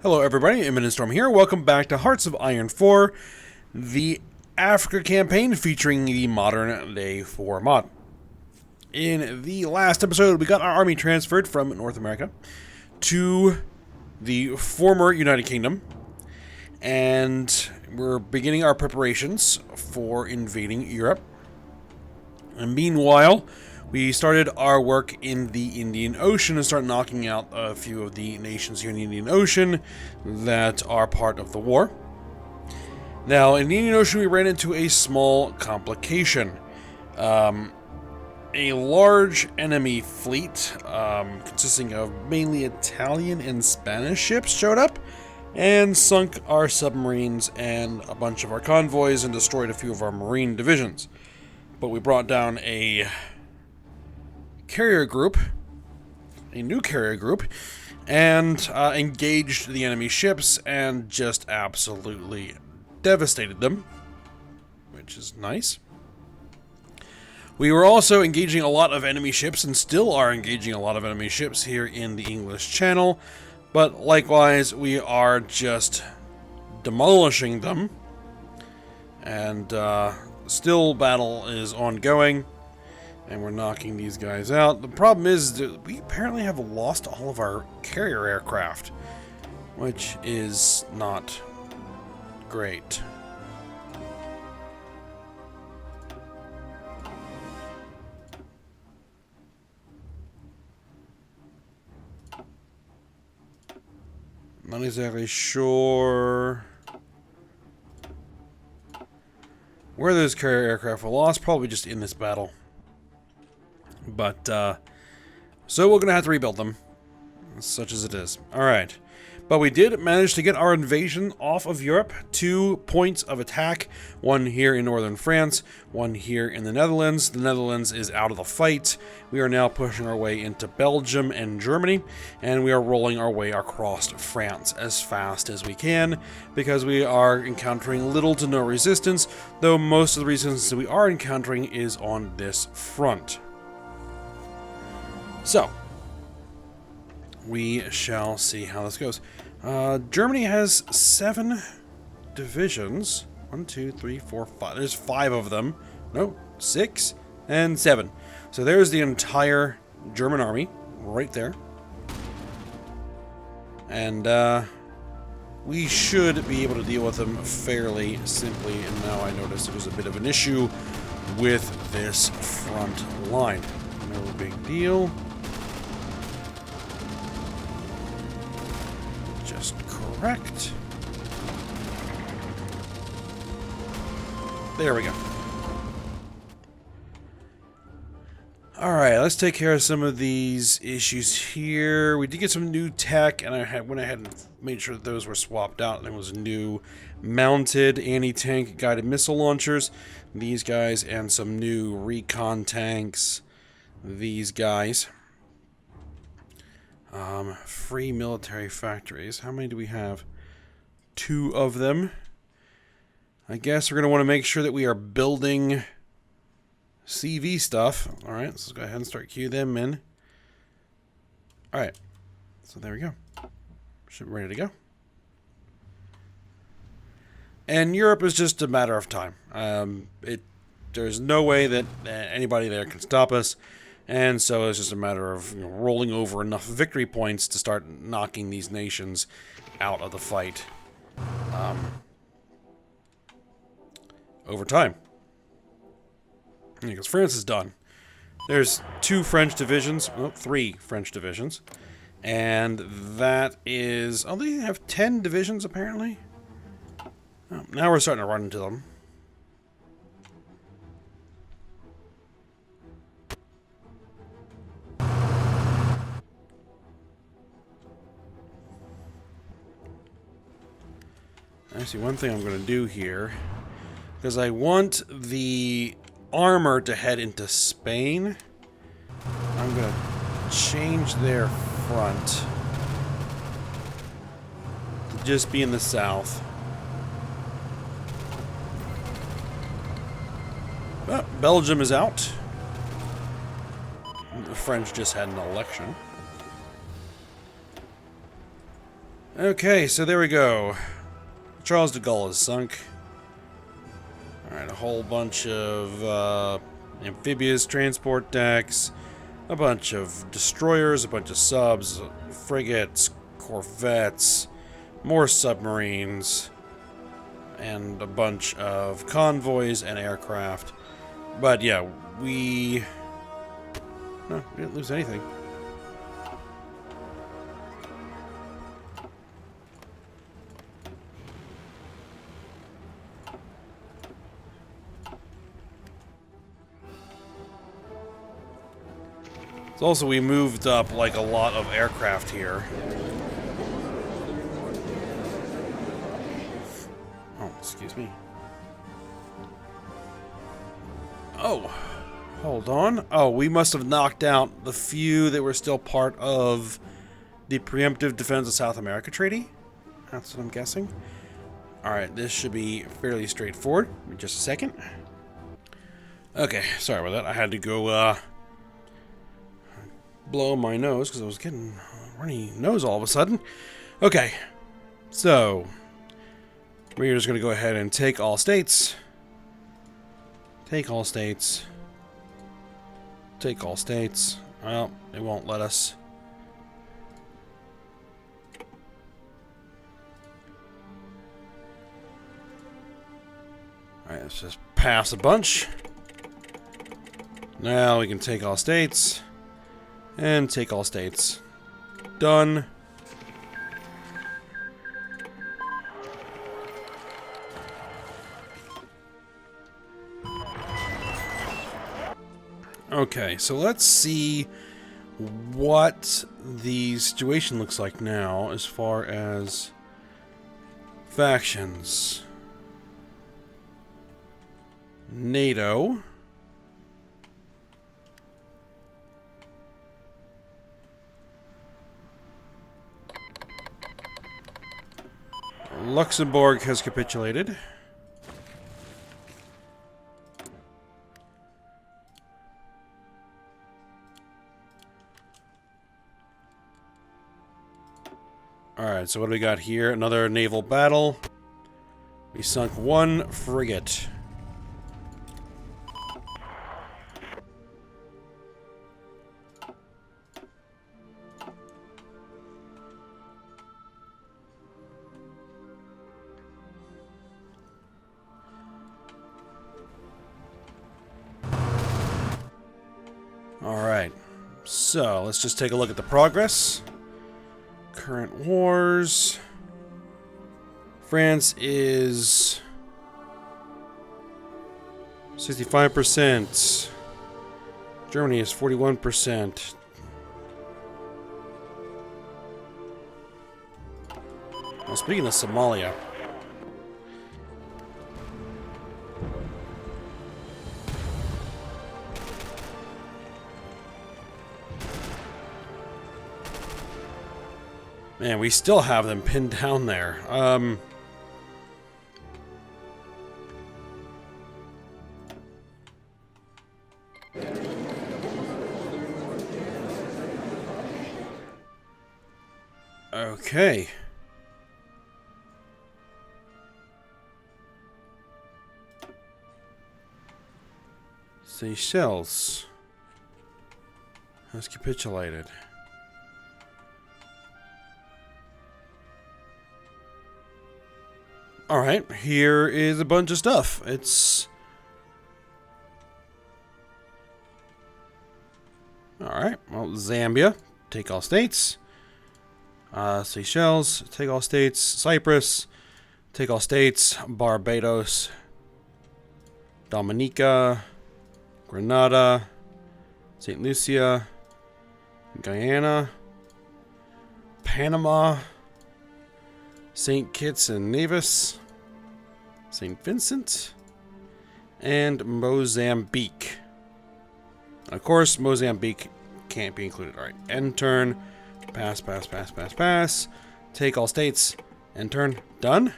Hello everybody, Imminent Storm here. Welcome back to Hearts of Iron 4, the Africa campaign featuring the modern day 4 mod. In the last episode, we got our army transferred from North America to the former United Kingdom, and we're beginning our preparations for invading Europe. And meanwhile, we started our work in the Indian Ocean and started knocking out a few of the nations here in the Indian Ocean that are part of the war. Now, in the Indian Ocean, we ran into a small complication. A large enemy fleet, consisting of mainly Italian and Spanish ships, showed up and sunk our submarines and a bunch of our convoys and destroyed a few of our marine divisions. But we brought down a new carrier group, and engaged the enemy ships and just absolutely devastated them, which is nice. We were also engaging a lot of enemy ships, and still are engaging a lot of enemy ships here in the English Channel, but likewise we are just demolishing them, and still battle is ongoing. And we're knocking these guys out. The problem is that we apparently have lost all of our carrier aircraft, which is not great. Not exactly sure where those carrier aircraft were lost. Probably just in this battle. But, so we're going to have to rebuild them, such as it is. Alright, but we did manage to get our invasion off of Europe. 2 points of attack, one here in northern France, one here in the Netherlands. The Netherlands is out of the fight. We are now pushing our way into Belgium and Germany, and we are rolling our way across France as fast as we can, because we are encountering little to no resistance, though most of the resistance that we are encountering is on this front. So, we shall see how this goes. Germany has 7 divisions. 1, 2, 3, 4, 5. There's 5 of them. No, 6 and 7. So there's the entire German army right there. And we should be able to deal with them fairly simply. And now I notice there's a bit of an issue with this front line. No big deal. Correct. There we go. Alright, let's take care of some of these issues here. We did get some new tech, and I went ahead and made sure that those were swapped out. There was new mounted anti-tank guided missile launchers. These guys, and some new recon tanks. These guys. Free military factories. How many do we have? 2 of them. I guess we're going to want to make sure that we are building CV stuff. Alright, let's go ahead and start queue them in. Alright, so there we go. Should be ready to go. And Europe is just a matter of time. There's no way that anybody there can stop us. And so it's just a matter of rolling over enough victory points to start knocking these nations out of the fight over time. Because France is done. There's 2 French divisions, well, 3 French divisions. And that is, oh, they have 10 divisions apparently. Oh, now we're starting to run into them. Actually, one thing I'm going to do here, because I want the armor to head into Spain, I'm going to change their front to just be in the south. Well, Belgium is out. The French just had an election. Okay, so there we go. Charles de Gaulle is sunk. Alright, a whole bunch of amphibious transport decks, a bunch of destroyers, a bunch of subs, frigates, corvettes, more submarines, and a bunch of convoys and aircraft. But yeah, we didn't lose anything. So also, we moved up like a lot of aircraft here. Oh, excuse me. Oh, hold on. Oh, we must have knocked out the few that were still part of the Preemptive Defense of South America Treaty. That's what I'm guessing. Alright, this should be fairly straightforward. Give me just a second. Okay, sorry about that. I had to go, blow my nose because I was getting a runny nose all of a sudden. Okay, so we're just going to go ahead and take all states. Take all states. Take all states. Well, it won't let us. Alright, let's just pass a bunch. Now we can take all states. And take all states. Done. Okay, so let's see what the situation looks like now as far as factions. NATO. Luxembourg has capitulated. Alright, so what do we got here? Another naval battle. We sunk one frigate. Alright, so let's just take a look at the progress. Current wars. France is 65%. Germany is 41%. Well, speaking of Somalia. Man, we still have them pinned down there. Okay. Seychelles has capitulated. Alright, here is a bunch of stuff. It's... Alright, well, Zambia, take all states. Seychelles, take all states. Cyprus, take all states. Barbados, Dominica, Grenada, St. Lucia, Guyana, Panama, St. Kitts and Nevis, St. Vincent, and Mozambique. Of course, Mozambique can't be included. Alright, end turn. Pass, pass, pass, pass, pass. Take all states. End turn. Done.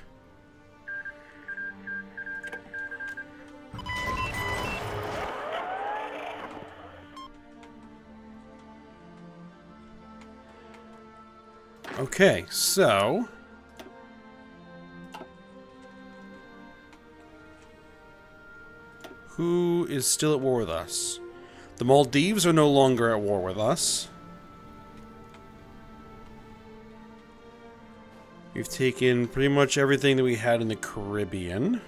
Okay, so... who is still at war with us? The Maldives are no longer at war with us. We've taken pretty much everything that we had in the Caribbean.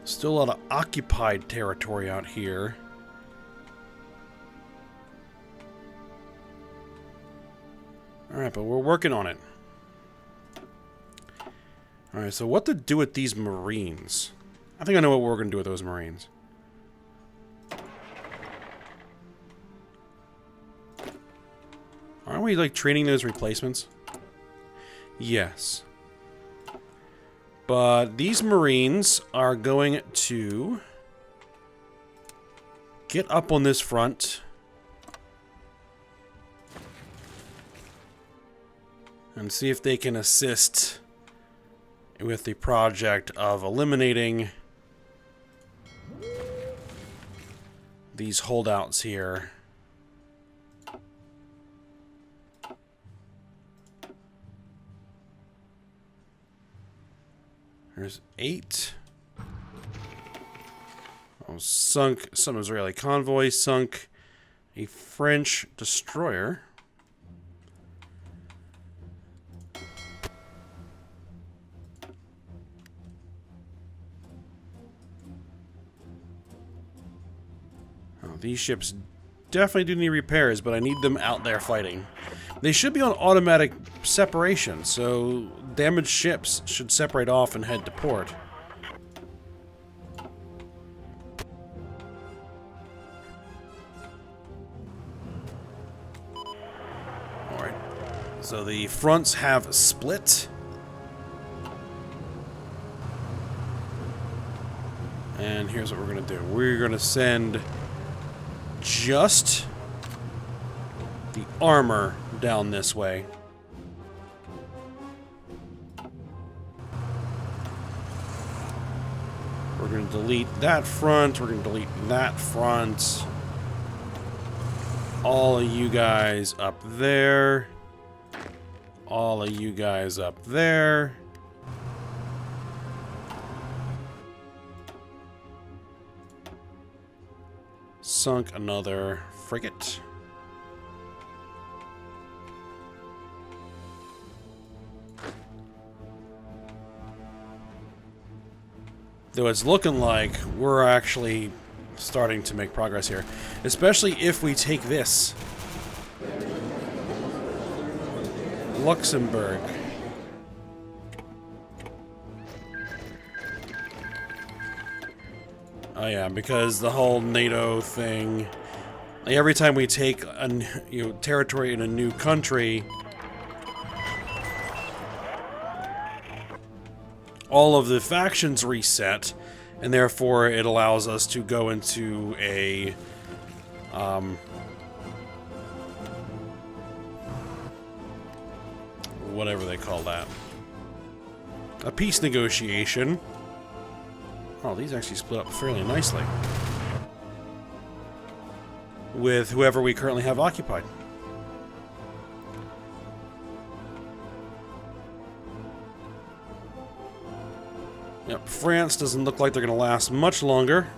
Still a lot of occupied territory out here. Alright, but we're working on it. Alright, so what to do with these Marines? I think I know what we're going to do with those Marines. Aren't we, like, training those replacements? Yes. But these Marines are going to get up on this front. And see if they can assist with the project of eliminating these holdouts here. There's 8. Oh, sunk some Israeli convoy, sunk a French destroyer. These ships definitely do need repairs, but I need them out there fighting. They should be on automatic separation, so damaged ships should separate off and head to port. Alright, so the fronts have split. And here's what we're going to do. We're going to send just the armor down this way. We're going to delete that front. We're going to delete that front. All of you guys up there. All of you guys up there. Sunk another frigate. Though it's looking like we're actually starting to make progress here. Especially if we take this. Luxembourg. Oh yeah, because the whole NATO thing, like every time we take a territory in a new country, all of the factions reset, and therefore it allows us to go into a whatever they call that, a peace negotiation. Oh, these actually split up fairly nicely with whoever we currently have occupied. Yep, France doesn't look like they're going to last much longer.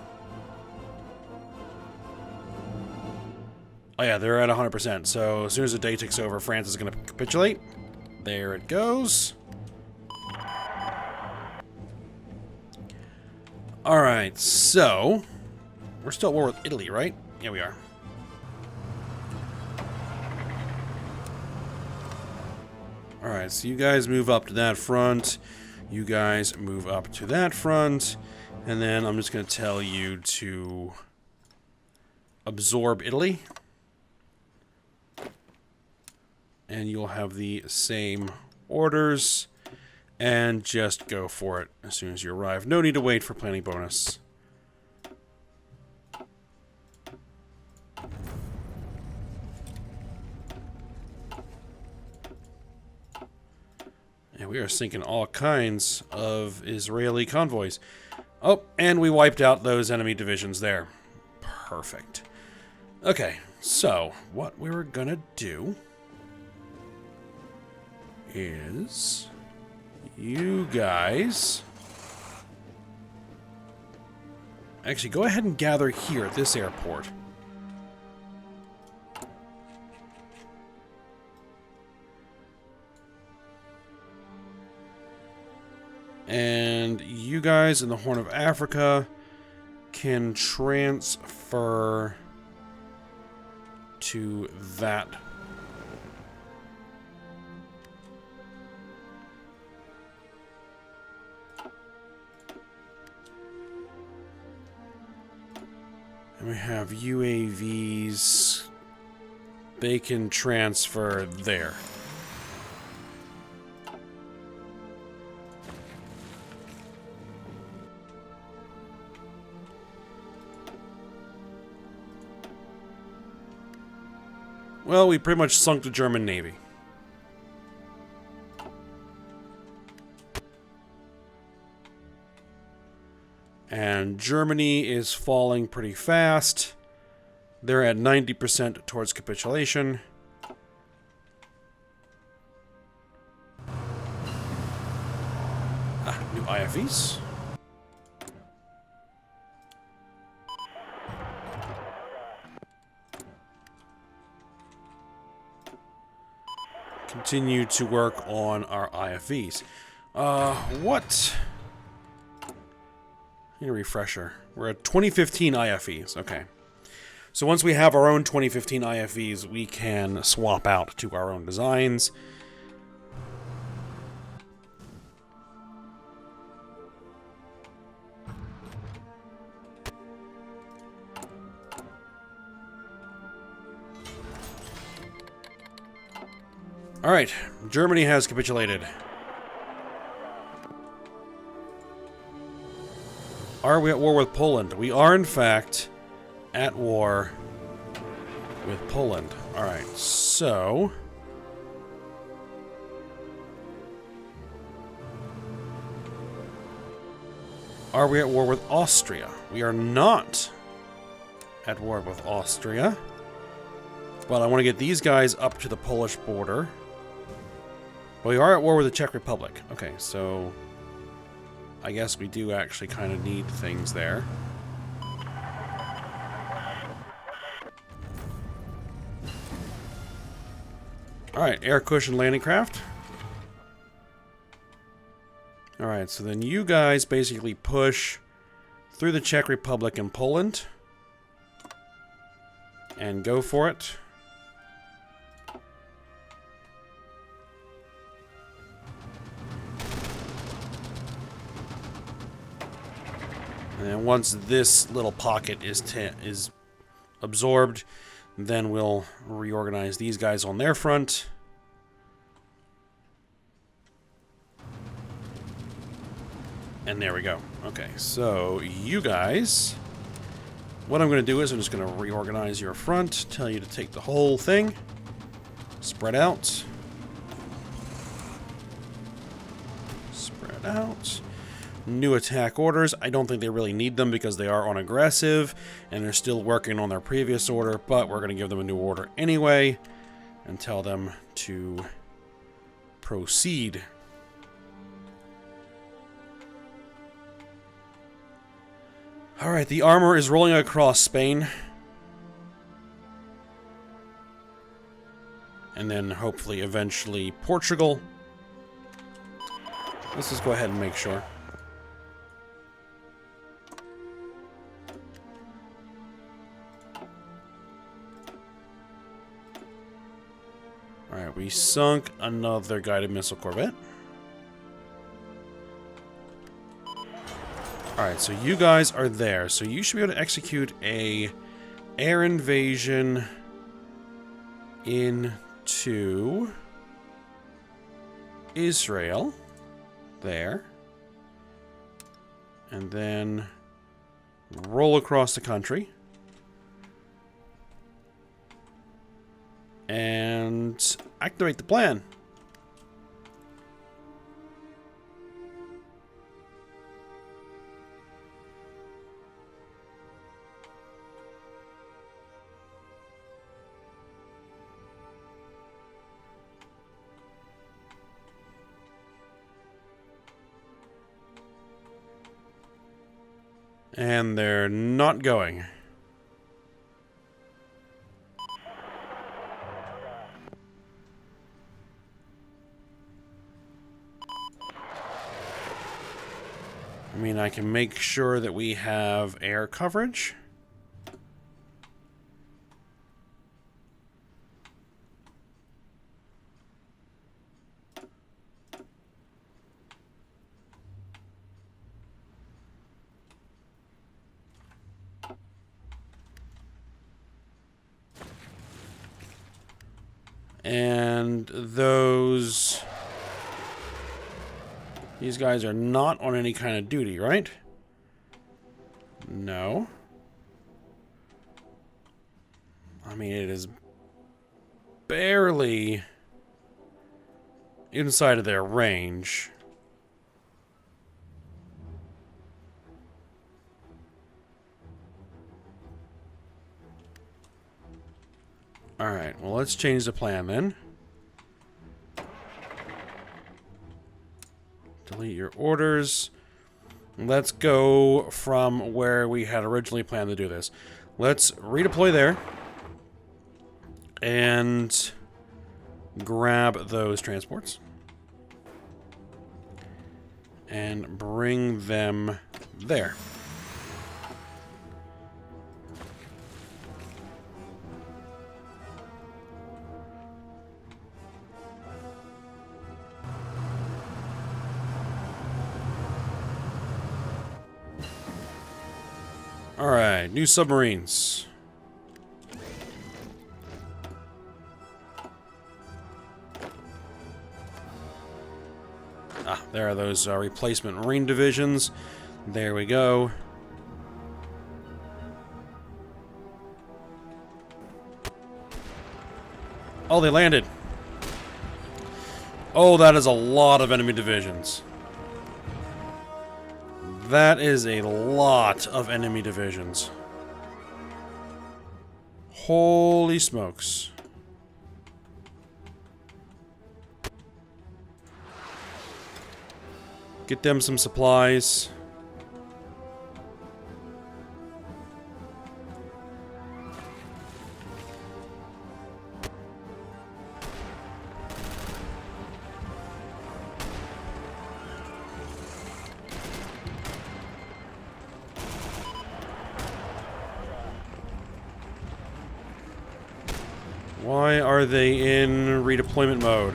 Oh yeah, they're at 100%, so as soon as the day ticks over, France is going to capitulate. There it goes. Alright, so we're still at war with Italy, right? Yeah, we are. Alright, so you guys move up to that front. You guys move up to that front. And then I'm just going to tell you to absorb Italy. And you'll have the same orders. And just go for it as soon as you arrive. No need to wait for planning bonus. And we are sinking all kinds of Israeli convoys. Oh, and we wiped out those enemy divisions there. Perfect. Okay, so what we were gonna do is you guys actually go ahead and gather here at this airport. And you guys in the Horn of Africa can transfer to that. And we have UAVs. They can transfer there. Well, we pretty much sunk the German Navy. And Germany is falling pretty fast. They're at 90% towards capitulation. New IFVs. Continue to work on our IFVs. What? Need a refresher. We're at 2015 IFVs. Okay. So once we have our own 2015 IFVs, we can swap out to our own designs. Alright, Germany has capitulated. Are we at war with Poland? We are, in fact, at war with Poland. Alright, so... Are we at war with Austria? We are not at war with Austria. But I want to get these guys up to the Polish border. But we are at war with the Czech Republic. Okay, so... I guess we do actually kind of need things there. Alright, air cushion landing craft. Alright, so then you guys basically push through the Czech Republic and Poland. And go for it. And once this little pocket is absorbed, then we'll reorganize these guys on their front. And there we go. Okay, so you guys... What I'm going to do is I'm just going to reorganize your front, tell you to take the whole thing, spread out. Spread out. New attack orders. I don't think they really need them because they are on aggressive and they're still working on their previous order, but we're going to give them a new order anyway and tell them to proceed. Alright, the armor is rolling across Spain. And then hopefully eventually Portugal. Let's just go ahead and make sure. Alright, we sunk another guided missile corvette. Alright, so you guys are there. So you should be able to execute a air invasion into Israel. There. And then roll across the country. And activate the plan. And they're not going. I mean, I can make sure that we have air coverage. And these guys are not on any kind of duty, right? No. I mean, it is barely inside of their range. Alright, well, let's change the plan then. Delete your orders. Let's go from where we had originally planned to do this. Let's redeploy there. And grab those transports. And bring them there. Alright, new submarines. Ah, there are those replacement marine divisions. There we go. Oh, they landed. Oh, that is a lot of enemy divisions. That is a lot of enemy divisions. Holy smokes. Get them some supplies. Why are they in redeployment mode?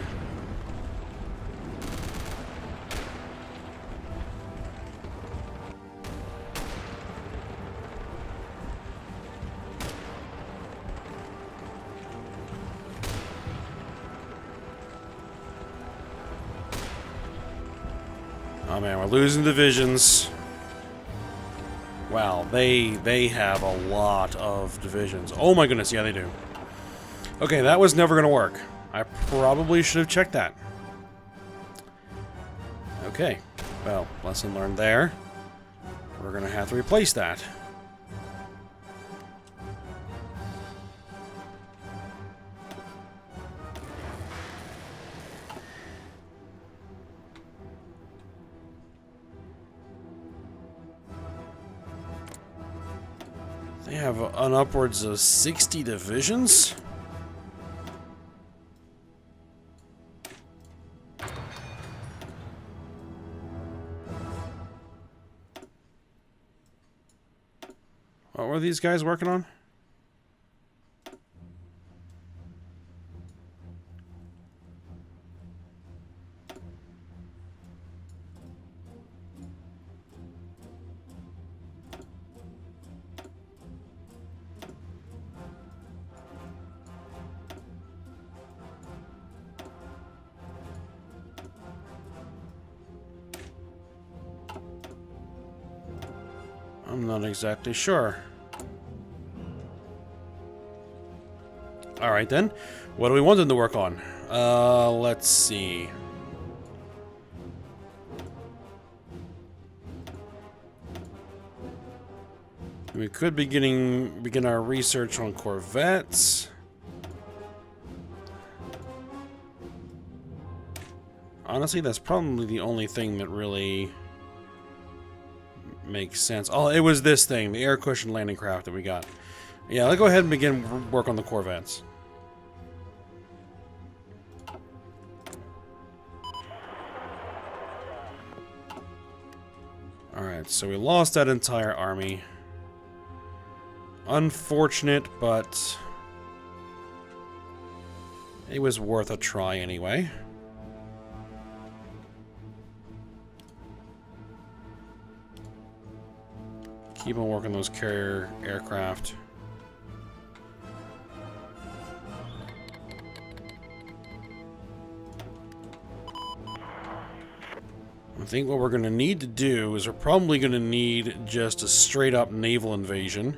Oh man, we're losing divisions. Wow, they have a lot of divisions. Oh my goodness, yeah they do. Okay, that was never going to work. I probably should have checked that. Okay, well, lesson learned there. We're going to have to replace that. They have an upwards of 60 divisions? What were these guys working on? I'm not exactly sure. Alright then. What do we want them to work on? Let's see. We could begin our research on corvettes. Honestly, that's probably the only thing that really make sense. Oh, it was this thing, the air cushion landing craft that we got. Yeah, let's go ahead and begin work on the Corvettes. Alright, so we lost that entire army. Unfortunate, but it was worth a try anyway. Keep on working those carrier aircraft. I think what we're going to need to do is we're probably going to need just a straight up naval invasion.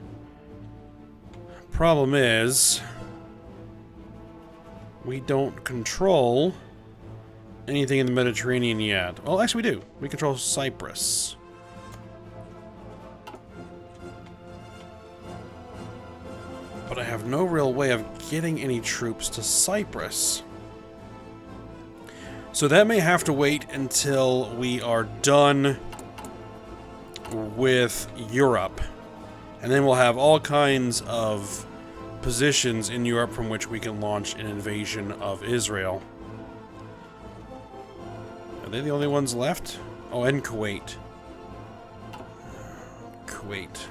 Problem is, we don't control anything in the Mediterranean yet. Well, actually we do. We control Cyprus. But I have no real way of getting any troops to Cyprus. So that may have to wait until we are done with Europe. And then we'll have all kinds of positions in Europe from which we can launch an invasion of Israel. Are they the only ones left? Oh, and Kuwait. Kuwait.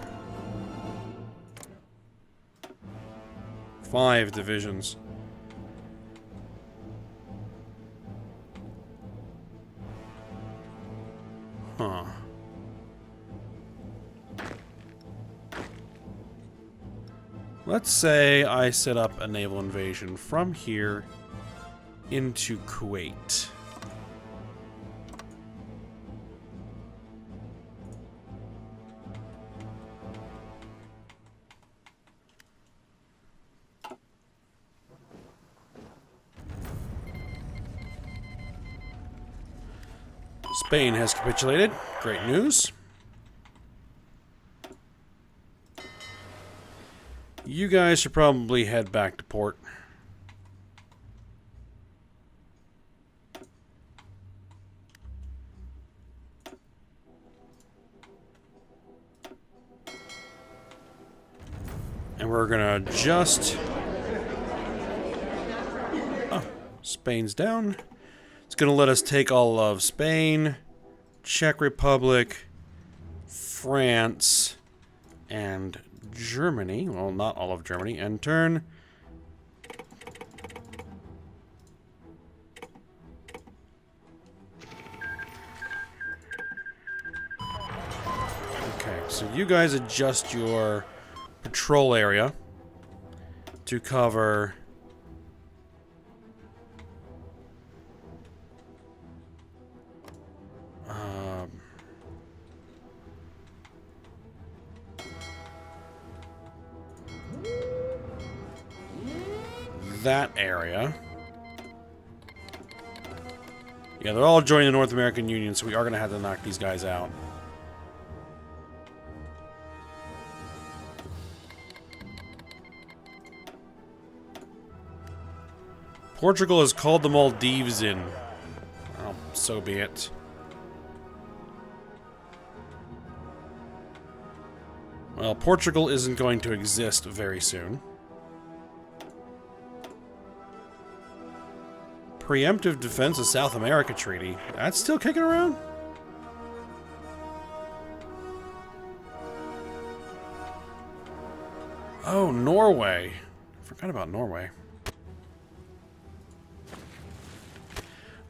5 divisions. Huh. Let's say I set up a naval invasion from here into Kuwait. Spain has capitulated. Great news. You guys should probably head back to port. And we're gonna just... Oh, Spain's down. It's going to let us take all of Spain, Czech Republic, France, and Germany. Well, not all of Germany. And turn. Okay, so you guys adjust your patrol area to cover... that area. Yeah, they're all joining the North American Union, so we are going to have to knock these guys out. Portugal has called the Maldives in. Oh, so be it. Well, Portugal isn't going to exist very soon. Preemptive Defense of South America Treaty. That's still kicking around? Oh, Norway. Forgot about Norway.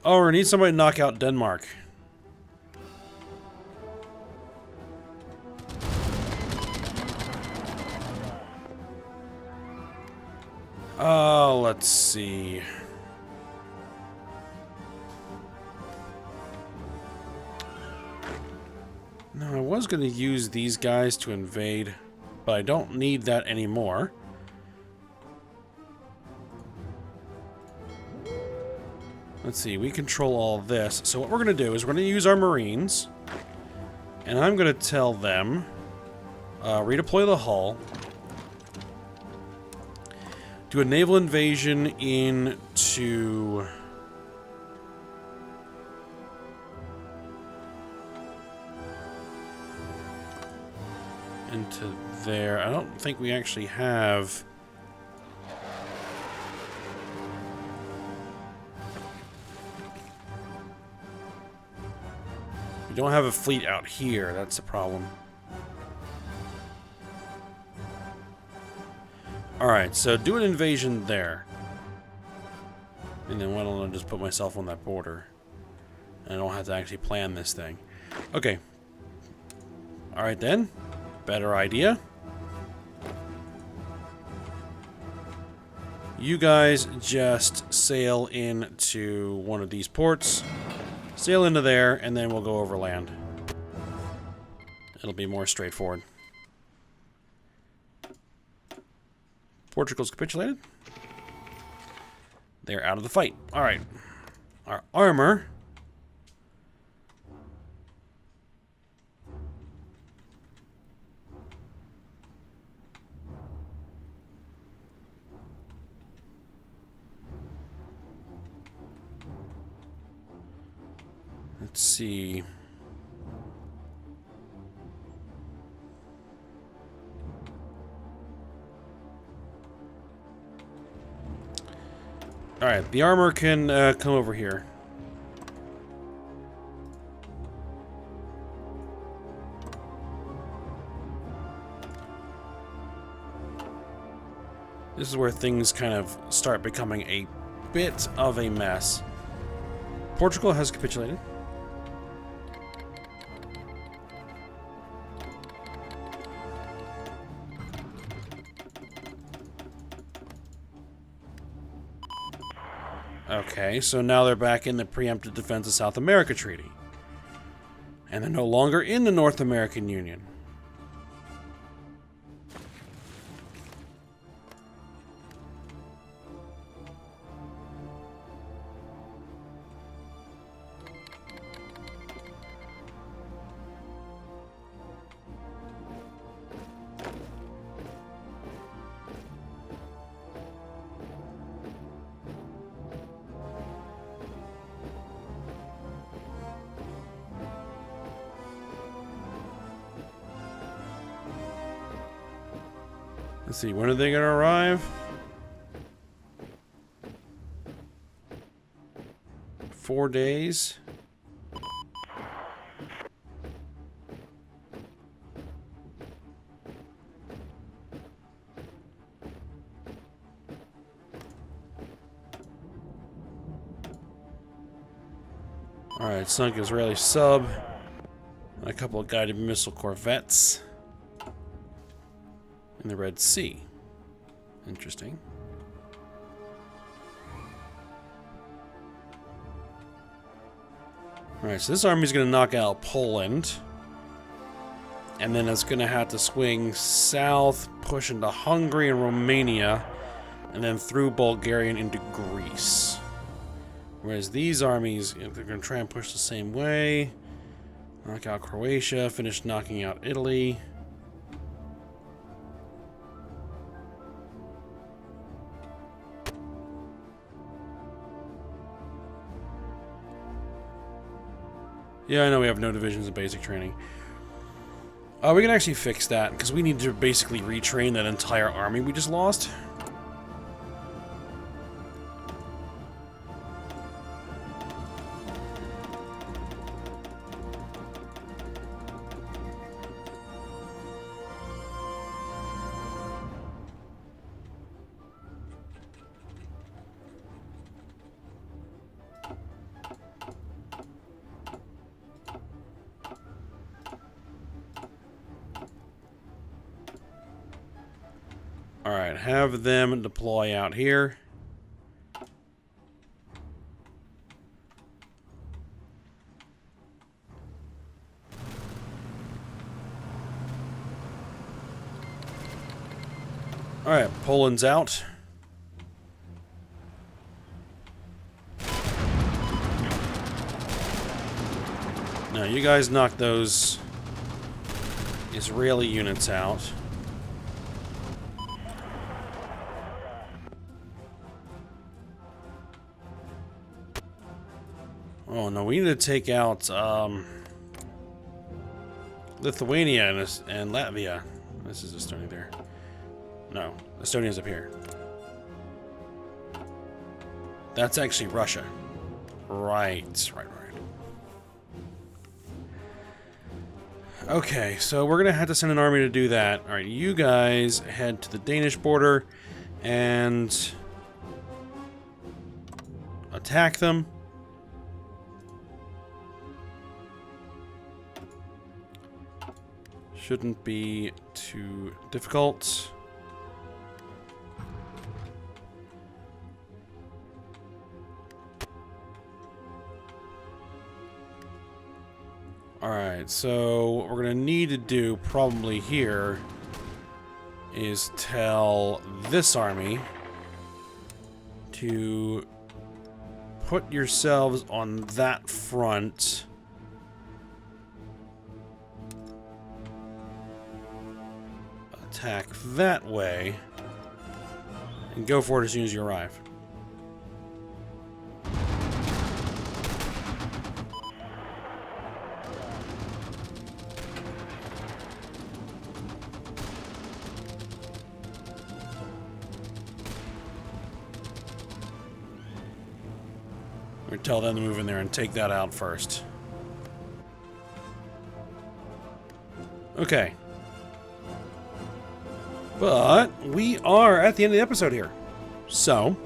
Oh, we need somebody to knock out Denmark. Oh, let's see. No, I was going to use these guys to invade, but I don't need that anymore. Let's see, we control all this. So what we're going to do is we're going to use our Marines, and I'm going to tell them, redeploy the hull, do a naval invasion into... into there. I don't think we actually have... We don't have a fleet out here. That's the problem. Alright, so do an invasion there. And then why don't I just put myself on that border? And I don't have to actually plan this thing. Okay. Alright then. Better idea. You guys just sail into one of these ports. Sail into there, and then we'll go over land. It'll be more straightforward. Portugal's capitulated. They're out of the fight. Alright. Our armor. Let's see. Alright, the armor can come over here. This is where things kind of start becoming a bit of a mess. Portugal has capitulated. Okay, so now they're back in the Preemptive Defense of South America Treaty. And they're no longer in the North American Union. Let's see, when are they going to arrive? 4 days. Alright, sunk Israeli sub. And a couple of guided missile corvettes. In the Red Sea. Interesting. Alright, so this army's going to knock out Poland. And then it's going to have to swing south, push into Hungary and Romania, and then through Bulgaria and into Greece. Whereas these armies, they're going to try and push the same way. Knock out Croatia, finish knocking out Italy. Yeah, I know we have no divisions of basic training. We can actually fix that, because we need to basically retrain that entire army we just lost. Alright, have them deploy out here. Alright, Poland's out. Now, you guys knock those Israeli units out. Oh no, we need to take out Lithuania and Latvia. This is Estonia there. No, Estonia's up here. That's actually Russia. Right. Okay, so we're gonna have to send an army to do that. Alright, you guys head to the Danish border and attack them. Shouldn't be too difficult. Alright, so what we're going to need to do probably here is tell this army to put yourselves on that front. Attack that way. And go for it as soon as you arrive. Or tell them to move in there and take that out first. Okay. But we are at the end of the episode here. So,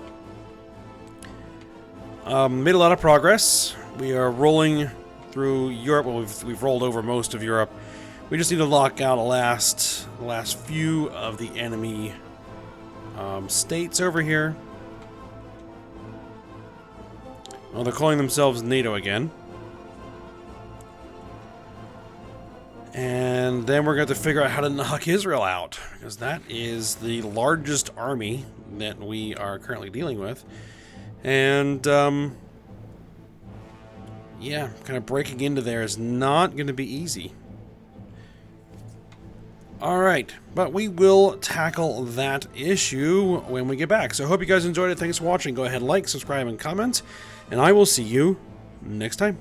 made a lot of progress. We are rolling through Europe. Well, we've rolled over most of Europe. We just need to lock out the last few of the enemy states over here. Well, they're calling themselves NATO again. And then we're going to have to figure out how to knock Israel out, because that is the largest army that we are currently dealing with. And, yeah, kind of breaking into there is not going to be easy. Alright, but we will tackle that issue when we get back. So I hope you guys enjoyed it. Thanks for watching. Go ahead, like, subscribe, and comment. And I will see you next time.